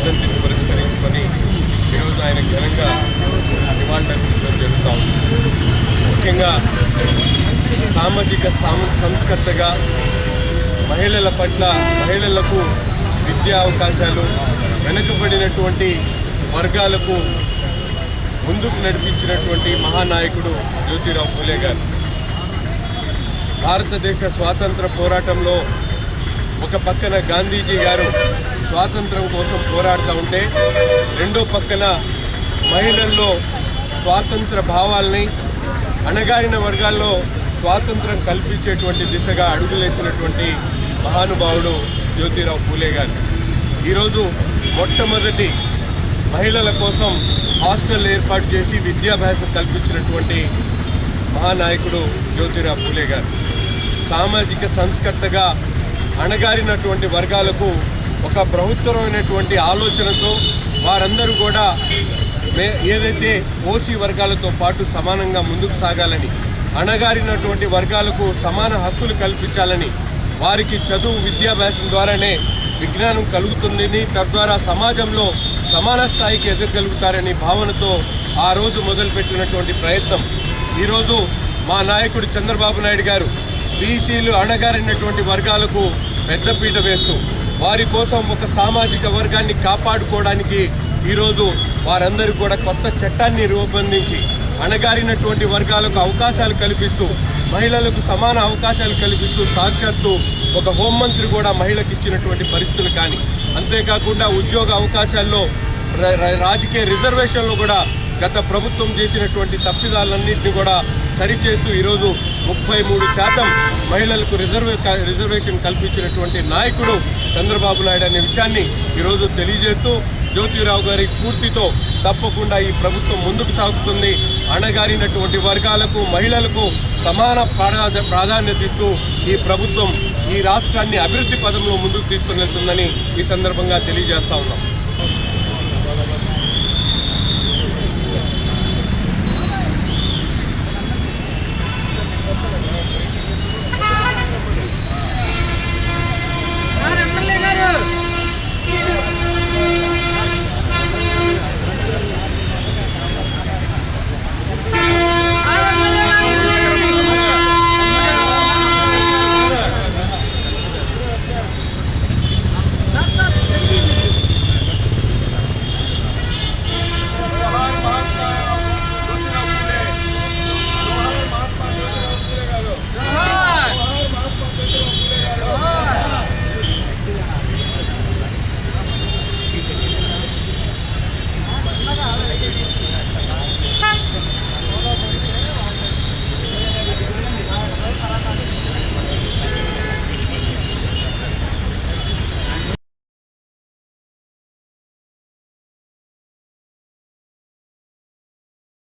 వర్ధంతిని పురస్కరించుకొని ఈరోజు ఆయన ఘనంగా నివాళులర్పించడం జరుగుతూ ఉంది. ముఖ్యంగా సామాజిక సంస్కర్తగా మహిళల పట్ల మహిళలకు విద్యా అవకాశాలు, వెనుకబడినటువంటి వర్గాలకు ముందుకు నడిపించినటువంటి మహానాయకుడు జ్యోతిరావు పూలే గారు. భారతదేశ స్వాతంత్ర పోరాటంలో ఒక పక్కన గాంధీజీ గారు స్వాతంత్రం కోసం పోరాడుతూ ఉంటే, రెండో పక్కన మహిళల్లో స్వాతంత్ర భావాల్ని, అణగారిన వర్గాల్లో స్వాతంత్రం కల్పించేటువంటి దిశగా అడుగులేసినటువంటి మహానుభావుడు జ్యోతిరావు పూలే గారు. ఈరోజు మొట్టమొదటి మహిళల కోసం హాస్టల్ ఏర్పాటు చేసి విద్యాభ్యాసం కల్పించినటువంటి మహానాయకుడు జ్యోతిరావు పూలే గారు. సామాజిక సంస్కర్తగా అణగారినటువంటి వర్గాలకు ఒక బృహత్తరమైనటువంటి ఆలోచనతో వారందరూ కూడా ఏదైతే ఓసీ వర్గాలతో పాటు సమానంగా ముందుకు సాగాలని, అణగారినటువంటి వర్గాలకు సమాన హక్కులు కల్పించాలని, వారికి చదువు విద్యాభ్యాసం ద్వారానే విజ్ఞానం కలుగుతుందని, తద్వారా సమాజంలో సమాన స్థాయికి ఎదగలుగుతారని భావనతో ఆ రోజు మొదలుపెట్టినటువంటి ప్రయత్నం ఈరోజు మా నాయకుడు చంద్రబాబు నాయుడు గారు బీసీలు, అణగారినటువంటి వర్గాలకు పెద్దపీట వేస్తూ వారి కోసం ఒక సామాజిక వర్గాన్ని కాపాడుకోవడానికి ఈరోజు వారందరూ కూడా కొత్త చట్టాన్ని రూపొందించి అణగారినటువంటి వర్గాలకు అవకాశాలు కల్పిస్తూ, మహిళలకు సమాన అవకాశాలు కల్పిస్తూ, సాక్షాత్తు ఒక హోంమంత్రి కూడా మహిళకు ఇచ్చినటువంటి పరిస్థితులు కానీ, అంతేకాకుండా ఉద్యోగ అవకాశాల్లో రాజకీయ రిజర్వేషన్లో కూడా గత ప్రభుత్వం చేసినటువంటి తప్పిదాలన్నింటినీ కూడా సరిచేస్తూ ఈరోజు 33% మహిళలకు రిజర్వేషన్ కల్పించినటువంటి నాయకుడు చంద్రబాబు నాయుడు అనే విషయాన్ని ఈరోజు తెలియజేస్తూ, జ్యోతిరావు గారి స్ఫూర్తితో తప్పకుండా ఈ ప్రభుత్వం ముందుకు సాగుతుంది. అణగారినటువంటి వర్గాలకు, మహిళలకు సమాన ప్రాధాన్యత ఇస్తూ ఈ ప్రభుత్వం ఈ రాష్ట్రాన్ని అభివృద్ధి పదంలో ముందుకు తీసుకుని వెళ్తుందని ఈ సందర్భంగా తెలియజేస్తా ఉన్నాం.